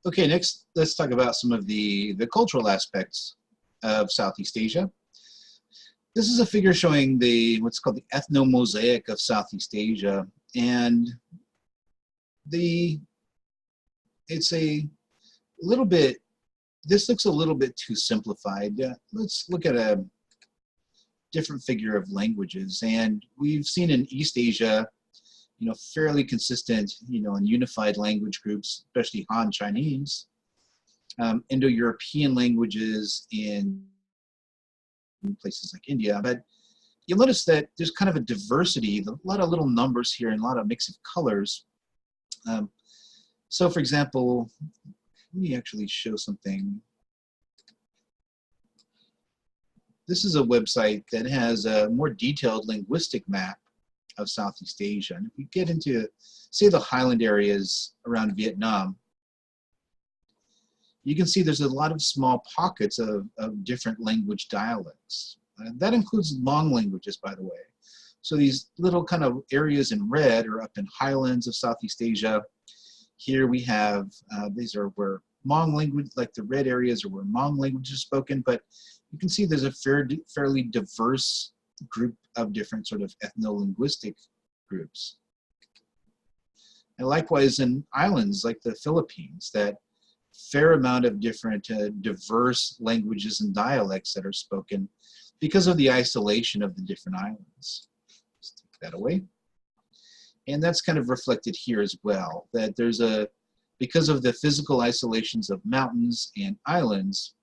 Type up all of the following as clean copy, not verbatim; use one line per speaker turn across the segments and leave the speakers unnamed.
Okay, next let's talk about some of the cultural aspects of Southeast Asia. This is a figure showing the what's called the ethno-mosaic of Southeast Asia, and the it's a little bit, this looks a little bit too simplified. Let's look at a different figure of languages, and we've seen in East Asia, fairly consistent, and unified language groups, especially Han Chinese, Indo-European languages in places like India. But you'll notice that there's kind of a diversity, a lot of little numbers here and a lot of mix of colors. So for example, let me actually show something. This is a website that has a more detailed linguistic map of Southeast Asia. And if we get into, say, the highland areas around Vietnam, you can see there's a lot of small pockets of different language dialects. That includes long languages, by the way. So these little kind of areas in red are up in highlands of Southeast Asia. Here we have, these are where Hmong language, like the red areas are where Hmong language is spoken, but you can see there's a fairly diverse group of different sort of ethno-linguistic groups. And likewise in islands like the Philippines, that fair amount of different diverse languages and dialects that are spoken because of the isolation of the different islands. Let's take that away. And that's kind of reflected here as well, that there's because of the physical isolations of mountains and islands,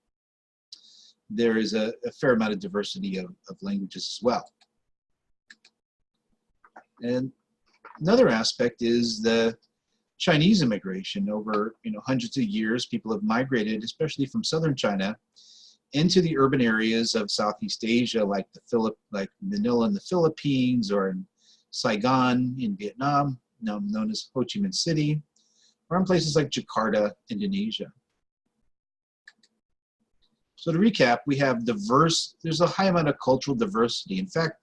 there is a fair amount of diversity of languages as well. And another aspect is the Chinese immigration. Over hundreds of years, people have migrated, especially from southern China, into the urban areas of Southeast Asia, like Manila in the Philippines, or in Saigon in Vietnam, now known as Ho Chi Minh City, or in places like Jakarta, Indonesia. So to recap, we have there's a high amount of cultural diversity. In fact,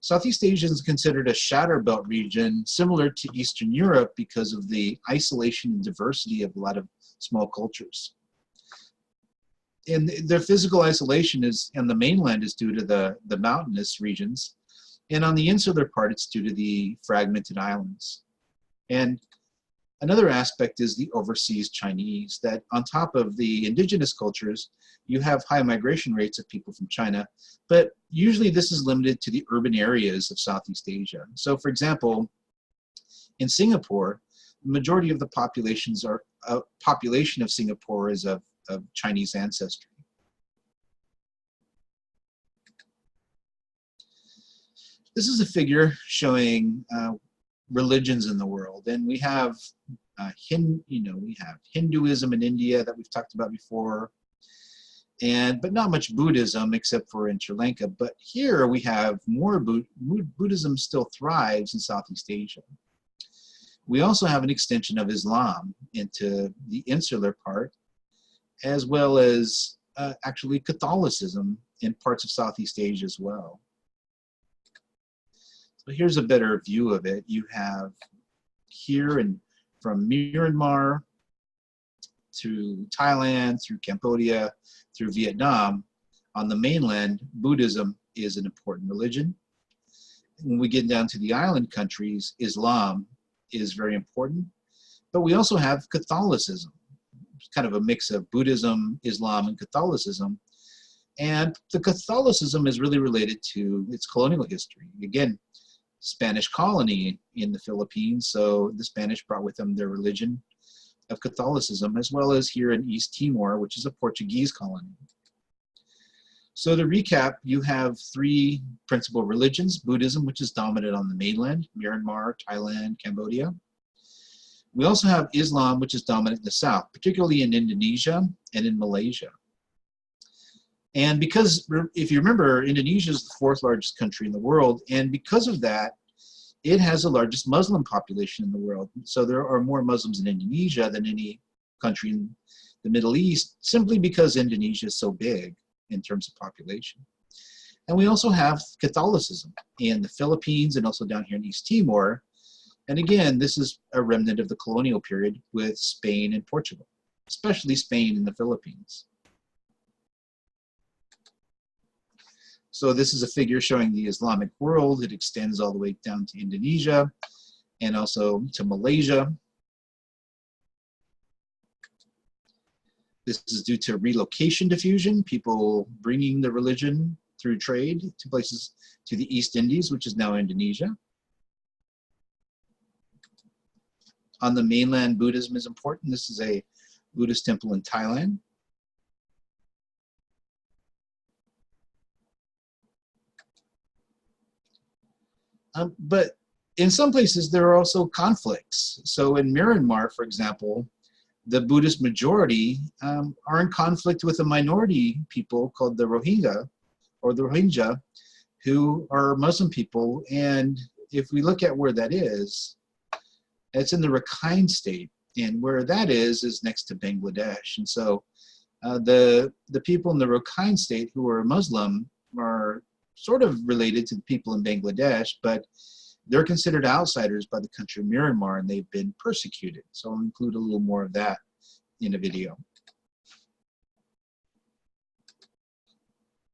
Southeast Asia is considered a shadow belt region similar to Eastern Europe because of the isolation and diversity of a lot of small cultures. And their physical isolation on the mainland is due to the mountainous regions. And on the insular part, it's due to the fragmented islands. And another aspect is the overseas Chinese, that on top of the indigenous cultures, you have high migration rates of people from China, but usually this is limited to the urban areas of Southeast Asia. So for example, in Singapore, the majority of the population of Singapore is of Chinese ancestry. This is a figure showing religions in the world, and we have we have Hinduism in India that we've talked about before, but not much Buddhism except for in Sri Lanka. But here we have more Buddhism still thrives in Southeast Asia. We also have an extension of Islam into the insular part, as well as actually Catholicism in parts of Southeast Asia as well. So here's a better view of it. You have here from Myanmar to Thailand, through Cambodia, through Vietnam, on the mainland, Buddhism is an important religion. When we get down to the island countries, Islam is very important. But we also have Catholicism. It's kind of a mix of Buddhism, Islam, and Catholicism. And the Catholicism is really related to its colonial history. Again, Spanish colony in the Philippines, so the Spanish brought with them their religion of Catholicism, as well as here in East Timor, which is a Portuguese colony. So to recap, you have three principal religions: Buddhism, which is dominant on the mainland, Myanmar, Thailand, Cambodia. We also have Islam, which is dominant in the south, particularly in Indonesia and in Malaysia. And because, if you remember, Indonesia is the fourth largest country in the world, and because of that, it has the largest Muslim population in the world. So there are more Muslims in Indonesia than any country in the Middle East, simply because Indonesia is so big in terms of population. And we also have Catholicism in the Philippines and also down here in East Timor. And again, this is a remnant of the colonial period with Spain and Portugal. especially Spain and the Philippines. So this is a figure showing the Islamic world. It extends all the way down to Indonesia and also to Malaysia. This is due to relocation diffusion, people bringing the religion through trade to places to the East Indies, which is now Indonesia. On the mainland, Buddhism is important. This is a Buddhist temple in Thailand. But in some places, there are also conflicts. So in Myanmar, for example, the Buddhist majority are in conflict with a minority people called the Rohingya, or the Rohingya, who are Muslim people. And if we look at where that is, it's in the Rakhine state. And where that is next to Bangladesh. And so the people in the Rakhine state who are Muslim are sort of related to the people in Bangladesh, but they're considered outsiders by the country of Myanmar, and they've been persecuted. So I'll include a little more of that in a video.